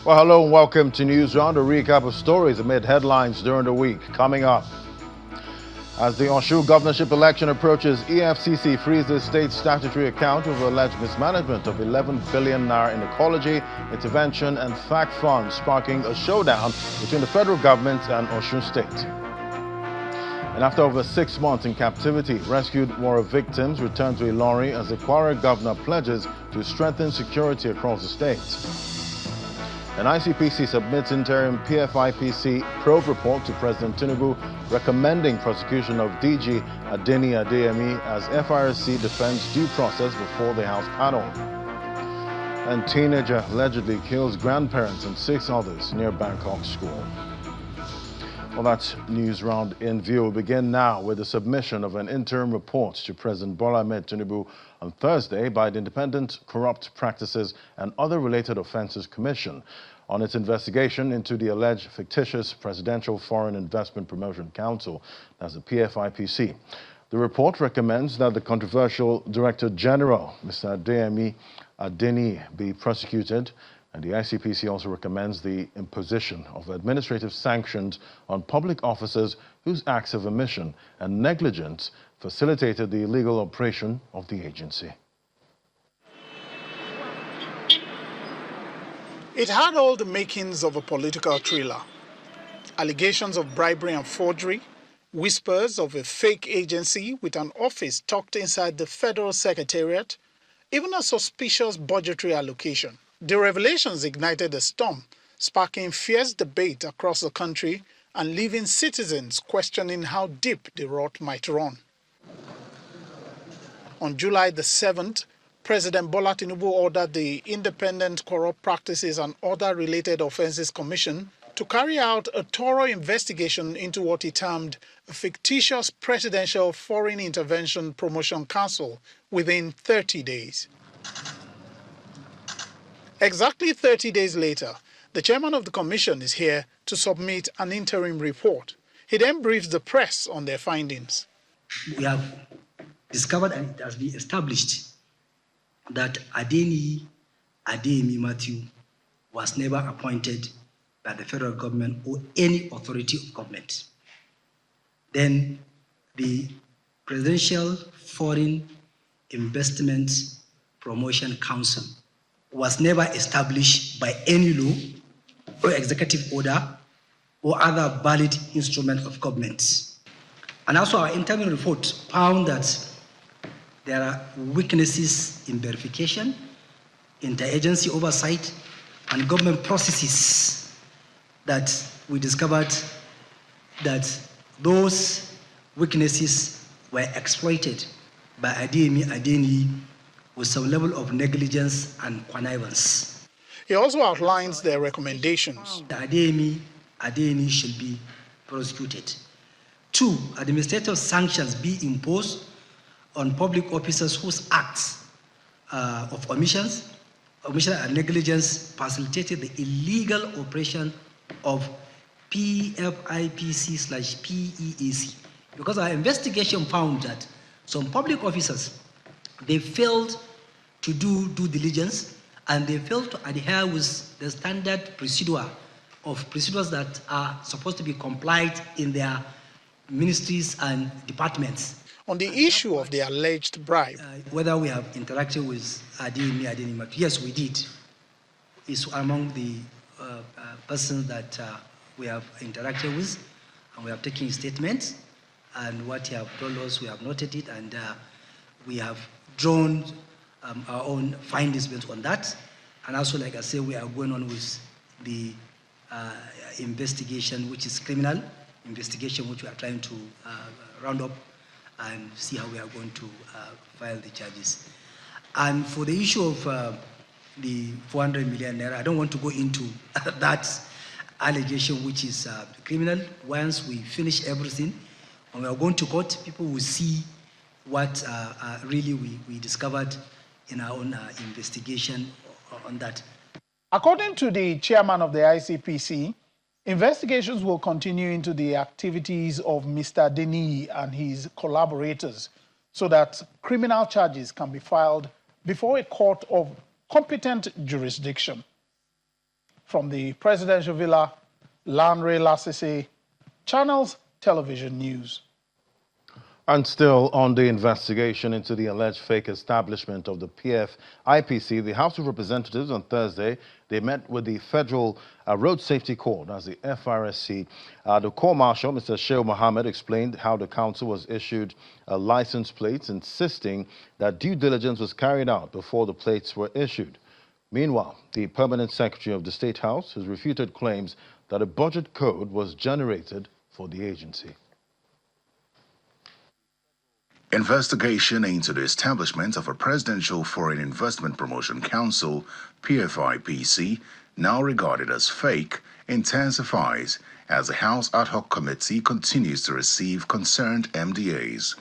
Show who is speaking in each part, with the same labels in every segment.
Speaker 1: Well, hello and welcome to Newsround, a recap of stories amid headlines during the week. Coming up, as the Osun governorship election approaches, EFCC freezes state statutory account over alleged mismanagement of 11 billion naira in ecology, intervention and fact funds, sparking a showdown between the federal government and Osun State. And after over 6 months in captivity, rescued war victims return to Ilorin as the Kwara governor pledges to strengthen security across the state. And ICPC submits interim PFIPC probe report to President Tinubu recommending prosecution of DG Adeyemi as FIRC defends due process before the House panel. And teenager allegedly kills grandparents and 6 others near Bangkok school. Well, that's News Round in view. We'll begin now with the submission of an interim report to President Bola Ahmed Tinubu on Thursday by the Independent Corrupt Practices and Other Related Offences Commission on its investigation into the alleged fictitious Presidential Foreign Investment Promotion Council, that's the PFIPC. The report recommends that the controversial Director General, Mr. Adeyemi, be prosecuted. And the ICPC also recommends the imposition of administrative sanctions on public officers whose acts of omission and negligence facilitated the illegal operation of the agency.
Speaker 2: It had all the makings of a political thriller. Allegations of bribery and forgery, whispers of a fake agency with an office tucked inside the Federal Secretariat, even a suspicious budgetary allocation. The revelations ignited a storm, sparking fierce debate across the country and leaving citizens questioning how deep the rot might run. On July the 7th, President Bola Tinubu ordered the Independent Corrupt Practices and Other Related Offences Commission to carry out a thorough investigation into what he termed a fictitious Presidential Foreign Intervention Promotion Council within 30 days. Exactly 30 days later, the chairman of the commission is here to submit an interim report. He then briefs the press on their findings.
Speaker 3: We have discovered, and it has been established, that Adeyemi Matthew was never appointed by the federal government or any authority of government. Then the Presidential Foreign Investment Promotion Council was never established by any law or executive order or other valid instrument of government. And also our interim report found that there are weaknesses in verification, interagency oversight, and government processes that we discovered that those weaknesses were exploited by Adeyemi with some level of negligence and connivance.
Speaker 2: He also outlines their recommendations.
Speaker 3: Adeyemi should be prosecuted. 2, administrative sanctions be imposed on public officers whose acts of omission and negligence facilitated the illegal operation of PFIPC/PEAC. Because our investigation found that some public officers, they failed to do due diligence and they failed to adhere with the standard procedures that are supposed to be complied in their ministries and departments.
Speaker 2: On the issue of the alleged bribe,
Speaker 3: whether we have interacted with Adeyemi, yes, we did. It's among the persons that we have interacted with, and we have taken statements, and what he have told us, we have noted it, and we have drawn our own findings based on that. And also, like I say, we are going on with the investigation, which is criminal investigation, which we are trying to round up and see how we are going to file the charges. And for the issue of the 400 million naira, I don't want to go into that allegation, which is criminal. Once we finish everything, and we are going to court, people will see what really we discovered in our own investigation on that.
Speaker 2: According to the chairman of the ICPC, investigations will continue into the activities of Mr. Adeyemi and his collaborators so that criminal charges can be filed before a court of competent jurisdiction. From the presidential villa, Lanre Lasisi, Channels Television News.
Speaker 1: And still on the investigation into the alleged fake establishment of the PFIPC, the House of Representatives on Thursday, they met with the Federal Road Safety Court, as the FRSC. The Court Marshal, Mr. Sheil Mohammed, explained how the council was issued license plates, insisting that due diligence was carried out before the plates were issued. Meanwhile, the Permanent Secretary of the State House has refuted claims that a budget code was generated for the agency.
Speaker 4: Investigation into the establishment of a Presidential Foreign Investment Promotion Council, PFIPC, now regarded as fake, intensifies as the House Ad Hoc Committee continues to receive concerned MDAs.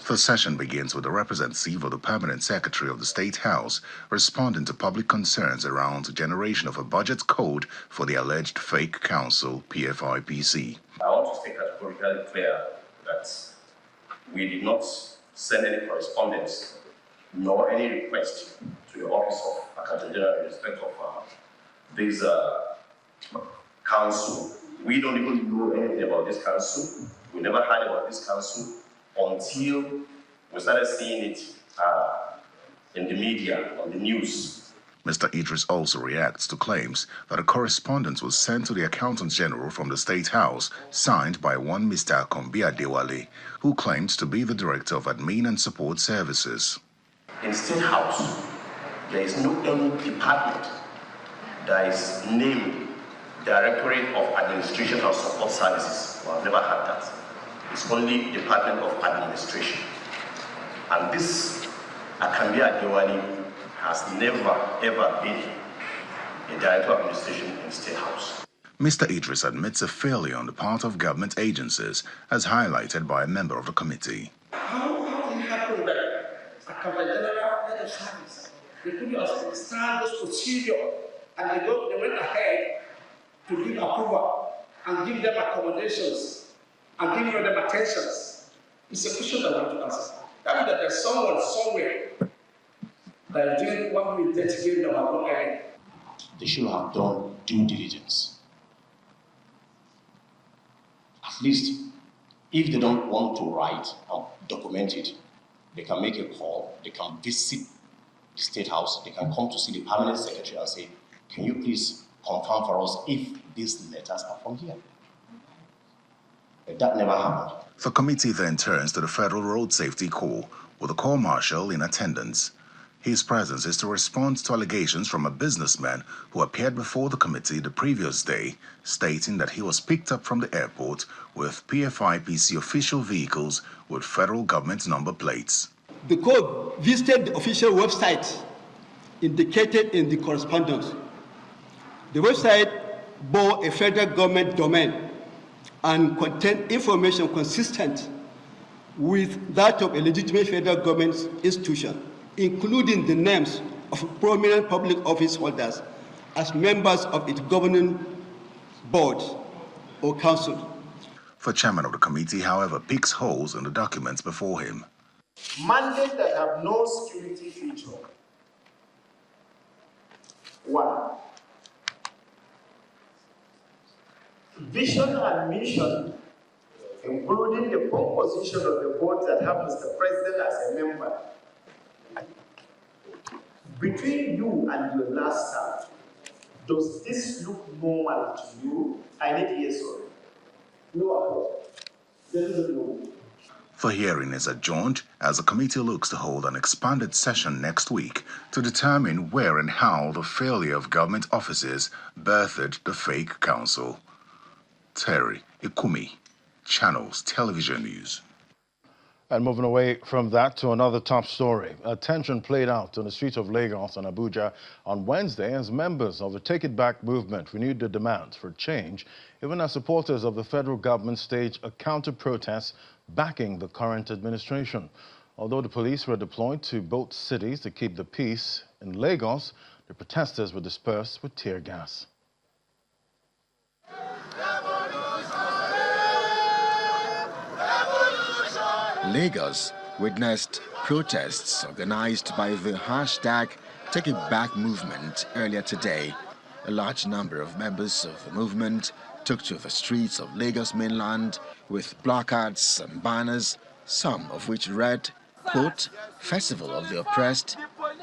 Speaker 4: The session begins with the representative of the Permanent Secretary of the State House responding to public concerns around the generation of a budget code for the alleged fake council, PFIPC.
Speaker 5: I want to make categorically clear that we did not send any correspondence nor any request to the Office of Accountant General in respect of this council. We don't even know anything about this council. We never heard about this council until we started seeing it in the media, on the news.
Speaker 4: Mr. Idris also reacts to claims that a correspondence was sent to the Accountant General from the State House, signed by one Mr. Akombi Adewale, who claimed to be the Director of Admin and Support Services.
Speaker 5: In State House, there is no any department that is named Directorate of Administration and Support Services. Well, I've never had that. It's only Department of Administration. And this Akombi Adewale has never, ever been a Director of Administration in State House.
Speaker 4: Mr. Idris admits a failure on the part of government agencies, as highlighted by a member of the committee.
Speaker 6: How did it happen that a Accountant General head of service, they couldn't understand this procedure, and they went ahead to give approval and give them accommodations and give them attentions? It's a question that we want to answer. That means that there's someone somewhere that is doing what we investigate them along ahead.
Speaker 5: They should have done due diligence. At least, if they don't want to write or document it, they can make a call, they can visit the State House, they can come to see the Permanent Secretary and say, can you please confirm for us if these letters are from here? But that never happened.
Speaker 4: The committee then turns to the Federal Road Safety Corps, with the Corps Marshal in attendance. His presence is to respond to allegations from a businessman who appeared before the committee the previous day, stating that he was picked up from the airport with PFIPC official vehicles with federal government number plates.
Speaker 7: The Corps visited the official website indicated in the correspondence. The website bore a federal government domain and contained information consistent with that of a legitimate federal government institution, including the names of prominent public office holders as members of its governing board or council.
Speaker 4: The chairman of the committee, however, picks holes in the documents before him.
Speaker 6: Mandates that have no security feature. 1. Vision and mission, including the composition of the board that have Mr. President as a member. Between you and your last staff, does this look normal to you? I need yes or no. No.
Speaker 4: The hearing is adjourned as the committee looks to hold an expanded session next week to determine where and how the failure of government offices birthed the fake council. Terry Ikumi, Channels Television News.
Speaker 1: And moving away from that to another top story. A tension played out on the streets of Lagos and Abuja on Wednesday as members of the Take It Back movement renewed their demands for change, even as supporters of the federal government staged a counter-protest backing the current administration. Although the police were deployed to both cities to keep the peace, in Lagos, the protesters were dispersed with tear gas.
Speaker 8: Lagos witnessed protests organized by the #TakeItBack movement earlier today a large number of members of the movement took to the streets of Lagos mainland with placards and banners, some of which read, quote, "Festival of the Oppressed,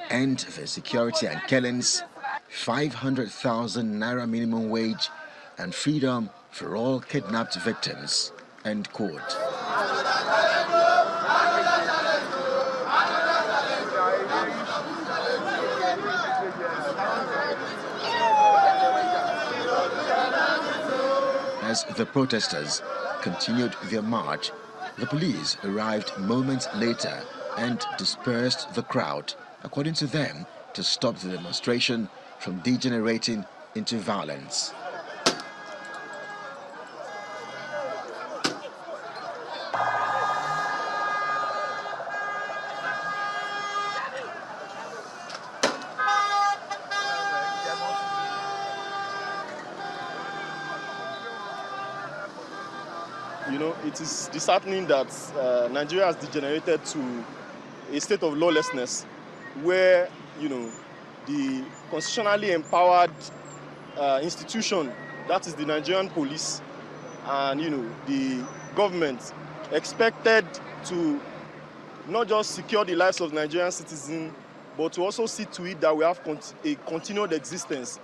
Speaker 8: End the Insecurity and Killings, 500,000 naira minimum wage, and freedom for all kidnapped victims," end quote. As the protesters continued their march, the police arrived moments later and dispersed the crowd, according to them, to stop the demonstration from degenerating into violence.
Speaker 9: You know, it is disheartening that Nigeria has degenerated to a state of lawlessness where, you know, the constitutionally empowered institution, that is the Nigerian police, and, you know, the government expected to not just secure the lives of Nigerian citizens, but to also see to it that we have a continued existence.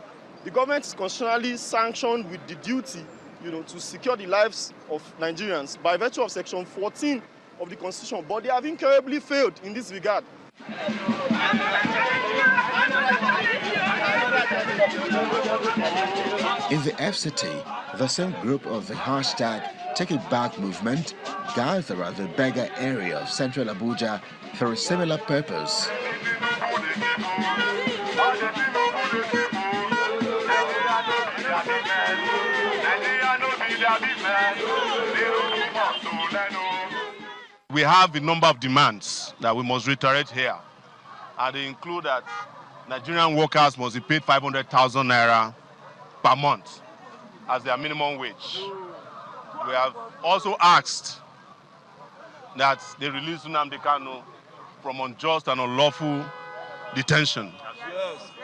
Speaker 9: The government is constitutionally sanctioned with the duty, you know, to secure the lives of Nigerians by virtue of Section 14 of the Constitution, but they have incurably failed in this regard.
Speaker 8: In the FCT, the same group of the hashtag Take It Back movement gather at the Bega area of central Abuja for a similar purpose.
Speaker 10: We have a number of demands that we must reiterate here, and they include that Nigerian workers must be paid 500,000 naira per month as their minimum wage. We have also asked that they release Nnamdi Kanu from unjust and unlawful detention,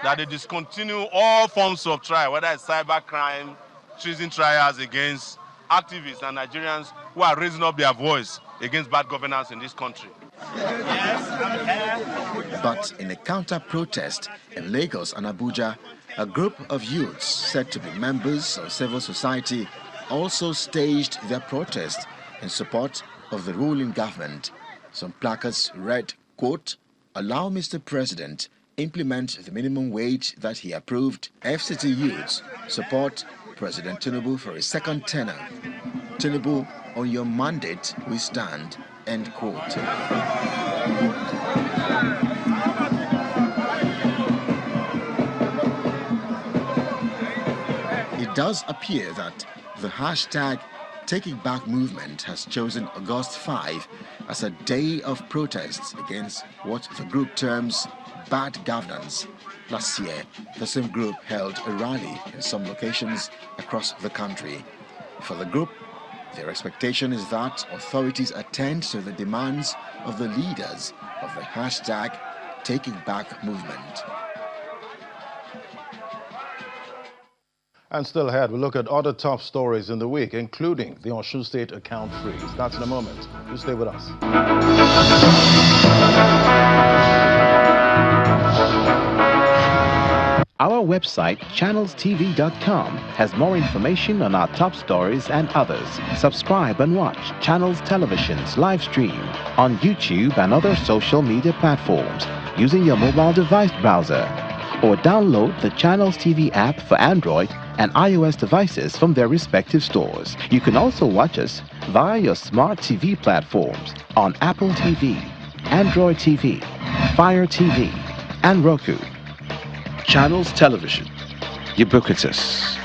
Speaker 10: that they discontinue all forms of trial, whether it's cyber crime, treason trials against activists and Nigerians who are raising up their voice against bad governance in this country.
Speaker 8: But in a counter-protest in Lagos and Abuja, a group of youths said to be members of civil society also staged their protest in support of the ruling government. Some placards read, quote, "Allow Mr. President implement the minimum wage that he approved. FCT youths support President Tinubu for a second tenure. Tinubu, on your mandate we stand," end quote. It does appear that the hashtag Take It Back movement has chosen August 5 as a day of protests against what the group terms bad governance. Last year, the same group held a rally in some locations across the country. For the group, their expectation is that authorities attend to the demands of the leaders of the hashtag Take It Back movement.
Speaker 1: And still ahead, we'll look at other top stories in the week, including the Osun State account freeze. That's in a moment. You stay with us.
Speaker 11: Our website, channelstv.com, has more information on our top stories and others. Subscribe and watch Channels Television's live stream on YouTube and other social media platforms using your mobile device browser, or download the Channels TV app for Android and iOS devices from their respective stores. You can also watch us via your smart TV platforms on Apple TV, Android TV, Fire TV, and Roku. Channels Television, ubiquitous.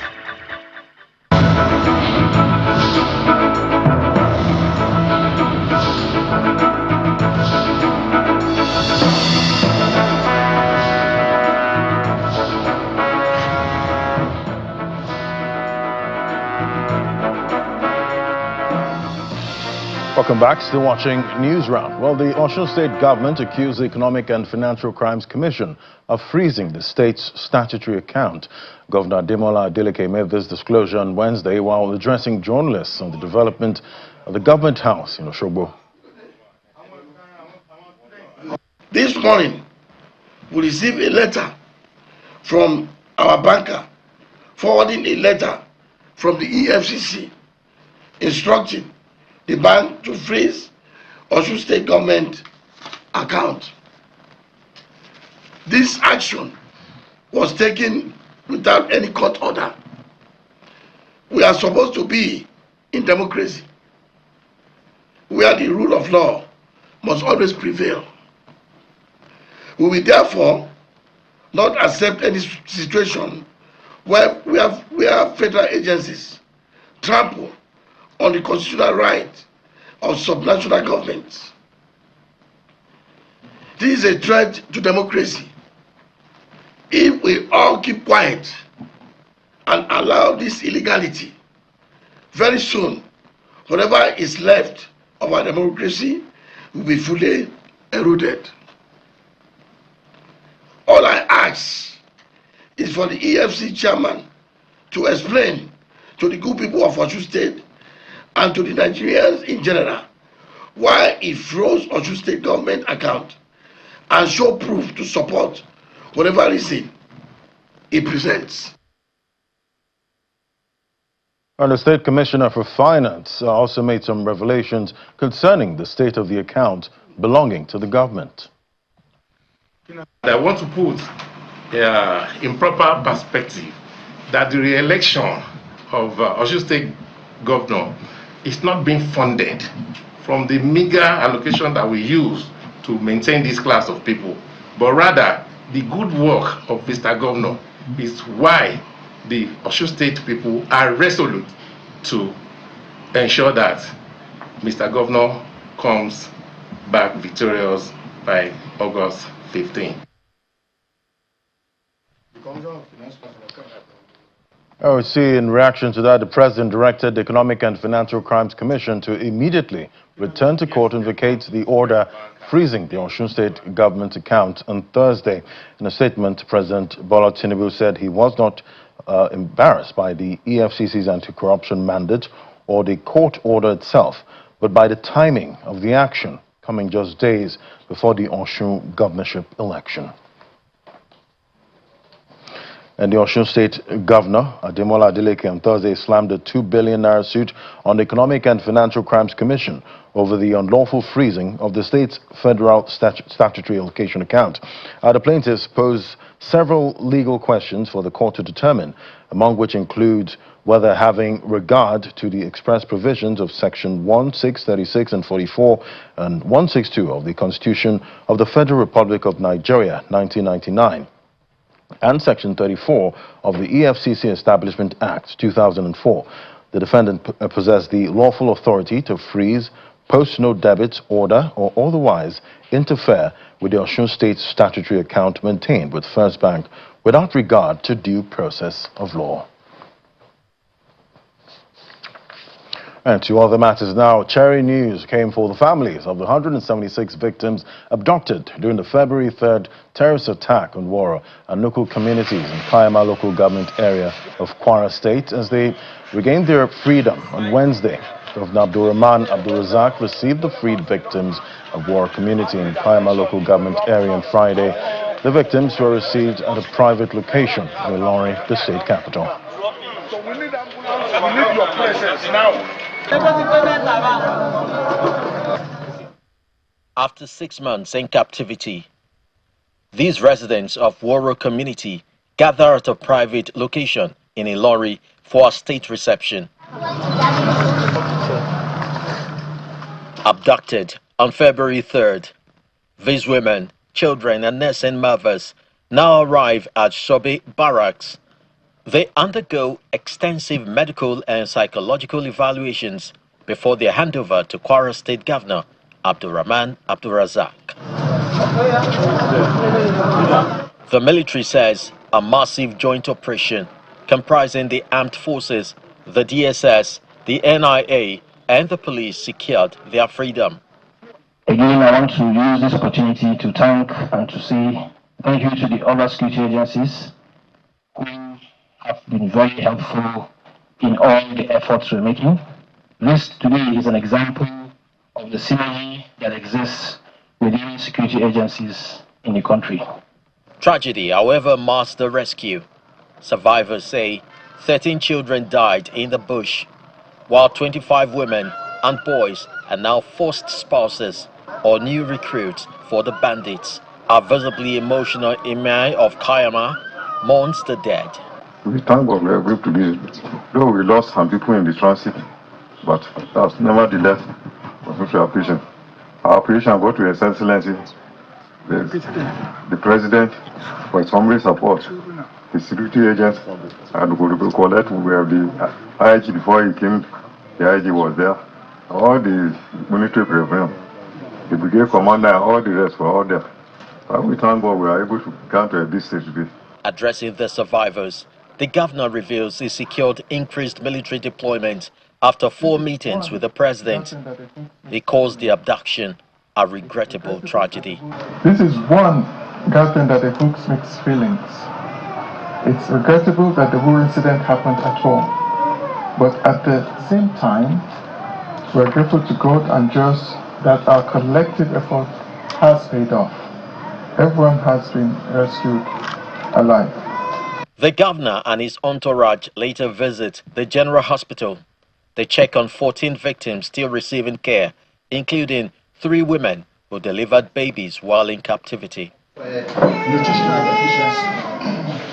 Speaker 1: Welcome back. Still watching Newsround. Well, the Osun State government accused the Economic and Financial Crimes Commission of freezing the state's statutory account. Governor Ademola Adeleke made this disclosure on Wednesday while addressing journalists on the development of the government house in Osogbo.
Speaker 12: This morning, we received a letter from our banker forwarding a letter from the EFCC instructing the bank to freeze Osun State government account. This action was taken without any court order. We are supposed to be in democracy, where the rule of law must always prevail. We will therefore not accept any situation where we have federal agencies trample on the constitutional right of subnational governments. This is a threat to democracy. If we all keep quiet and allow this illegality, very soon, whatever is left of our democracy will be fully eroded. All I ask is for the EFC chairman to explain to the good people of Osun State and to the Nigerians in general why he froze Osun State government account and show proof to support whatever reason he presents.
Speaker 1: And the State Commissioner for Finance also made some revelations concerning the state of the account belonging to the government.
Speaker 13: I want to put in proper perspective that the re-election of Osun State governor is not being funded from the meager allocation that we use to maintain this class of people, but rather the good work of Mr. Governor is why the Osun State people are resolute to ensure that Mr. Governor comes back victorious by August 15.
Speaker 1: Oh, see, in reaction to that, the President directed the Economic and Financial Crimes Commission to immediately return to court and vacate the order freezing the Osun State government account on Thursday. In a statement, President Bola Tinubu said he was not embarrassed by the EFCC's anti-corruption mandate or the court order itself, but by the timing of the action coming just days before the Osun governorship election. And the Osun State Governor, Ademola Adeleke, on Thursday slammed a 2 billion naira suit on the Economic and Financial Crimes Commission over the unlawful freezing of the state's federal statutory allocation account. The plaintiffs pose several legal questions for the court to determine, among which include whether having regard to the express provisions of Section 1636 and 44 and 162 of the Constitution of the Federal Republic of Nigeria, 1999, and Section 34 of the EFCC Establishment Act, 2004. The defendant possessed the lawful authority to freeze, post no debit order, or otherwise interfere with the Osun State statutory account maintained with First Bank without regard to due process of law. And to other matters now, cheery news came for the families of the 176 victims abducted during the February 3rd terrorist attack on Kwara and local communities in Kayama local government area of Kwara State as they regained their freedom on Wednesday. Governor Abdulrahman Abdulrazak received the freed victims of Kwara community in Kayama local government area on Friday. The victims were received at a private location in Ilorin, the state capital.
Speaker 14: So we need your presence now.
Speaker 15: After 6 months in captivity, these residents of Kwara community gather at a private location in Ilorin for a state reception. Abducted on February 3rd, these women, children and nursing mothers now arrive at Shobe Barracks. They undergo extensive medical and psychological evaluations before their handover to Kwara State Governor Abdulrahman Abdulrazak. The military says a massive joint operation comprising the armed forces, the DSS, the NIA, and the police secured their freedom.
Speaker 16: Again, I want to use this opportunity to thank and to say thank you to the other security agencies who have been very helpful in all the efforts we're making. This today is an example of the synergy that exists within security agencies in the country.
Speaker 15: Tragedy, however, marks the rescue. Survivors say 13 children died in the bush, while 25 women and boys are now forced spouses or new recruits for the bandits. A visibly emotional Emir of Kayama mourns the dead.
Speaker 17: We thank God we are able to do it. Though we lost some people in the transit, but that's nevertheless we are patient. Our appreciation go to His Excellency, the President, for his humble support, the security agents, and we collect. We have the IG before he came. The IG was there. All the military personnel, the brigade commander, and all the rest were all there. And we thank God we are able to come to this stage today.
Speaker 15: Addressing the survivors, the governor reveals he secured increased military deployment after 4 meetings with the president. He calls the abduction a regrettable tragedy.
Speaker 18: This is one gathering that evokes mixed feelings. It's regrettable that the whole incident happened at home. But at the same time, we're grateful to God and just that our collective effort has paid off. Everyone has been rescued alive.
Speaker 15: The governor and his entourage later visit the general hospital. They check on 14 victims still receiving care, including 3 women who delivered babies while in captivity.
Speaker 19: Nutritional deficiency,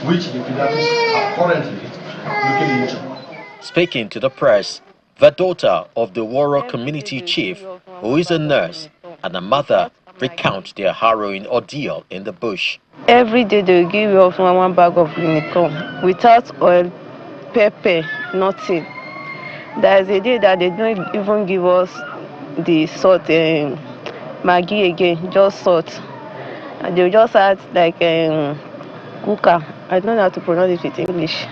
Speaker 19: which the pediatrics are currently looking into.
Speaker 15: Speaking to the press, the daughter of the Kwara community chief, who is a nurse, and a mother recount their harrowing ordeal in the bush.
Speaker 20: Every day they will give us one bag of unicorn without oil, pepper, nothing. There is a day that they don't even give us the salt and Maggi again, just salt. And they will just add like kuka. I don't know how to pronounce it in English.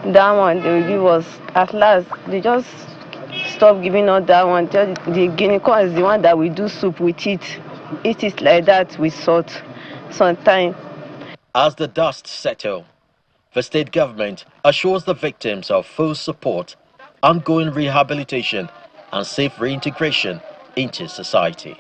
Speaker 20: That one they will give us. At last, they just stop giving us that one. The guinea corn is the one that we do soup with it. It is like that with salt sometimes.
Speaker 15: As the dust settles, the state government assures the victims of full support, ongoing rehabilitation, and safe reintegration into society.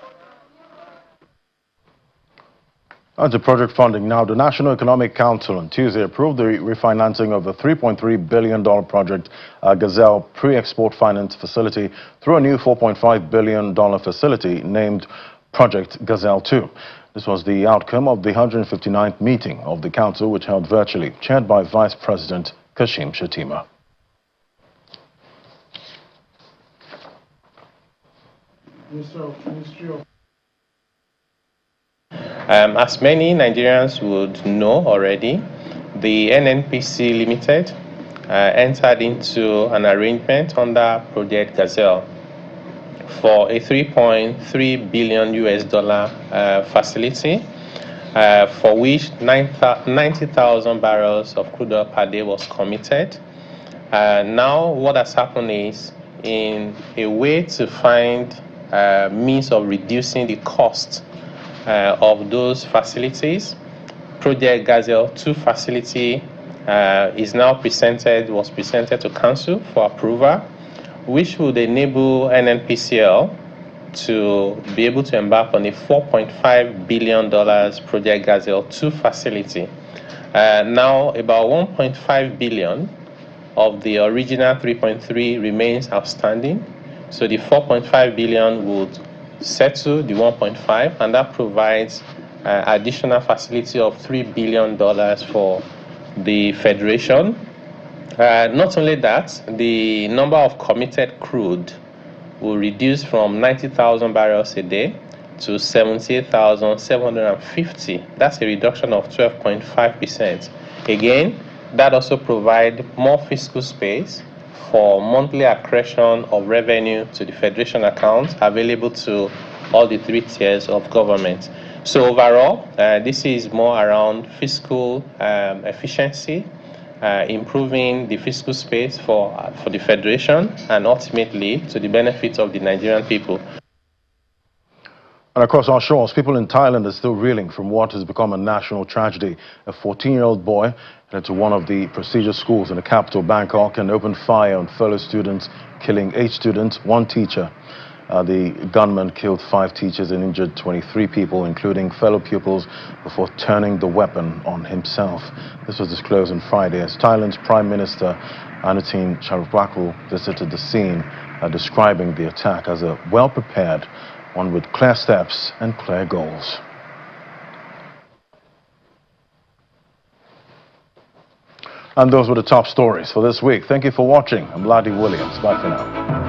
Speaker 1: On to project funding now. The National Economic Council on Tuesday approved the refinancing of a $3.3 billion project Gazelle pre-export finance facility through a new $4.5 billion facility named Project Gazelle 2. This was the outcome of the 159th meeting of the council, which held virtually, chaired by Vice President Kashim Shettima.
Speaker 13: As many Nigerians would know already, the NNPC Limited entered into an arrangement under Project Gazelle for a $3.3 billion facility for which 90,000 barrels of crude oil per day was committed. Now what has happened is, in a way to find means of reducing the cost of those facilities, Project Gazelle 2 facility was presented to Council for approval, which would enable NNPCL to be able to embark on a $4.5 billion Project Gazelle 2 facility. Now, about $1.5 billion of the original 3.3 remains outstanding. So the 4.5 billion would settle the 1.5, and that provides additional facility of $3 billion for the Federation. Not only that, the number of committed crude will reduce from 90,000 barrels a day to 78,750. That's a reduction of 12.5%. Again, that also provides more fiscal space for monthly accretion of revenue to the Federation account available to all the 3 tiers of government. So overall, this is more around fiscal efficiency
Speaker 21: improving the fiscal space for the Federation and ultimately to the benefit of the Nigerian people.
Speaker 1: And across our shores, people in Thailand are still reeling from what has become a national tragedy. A 14-year-old boy headed to one of the prestigious schools in the capital, Bangkok, and opened fire on fellow students, killing 8 students, 1 teacher. The gunman killed 5 teachers and injured 23 people, including fellow pupils, before turning the weapon on himself. This was disclosed on Friday as Thailand's Prime Minister Anutin Charnvirakul visited the scene, describing the attack as a well-prepared one with clear steps and clear goals. And those were the top stories for this week. Thank you for watching. I'm Ladi Williams. Bye for now.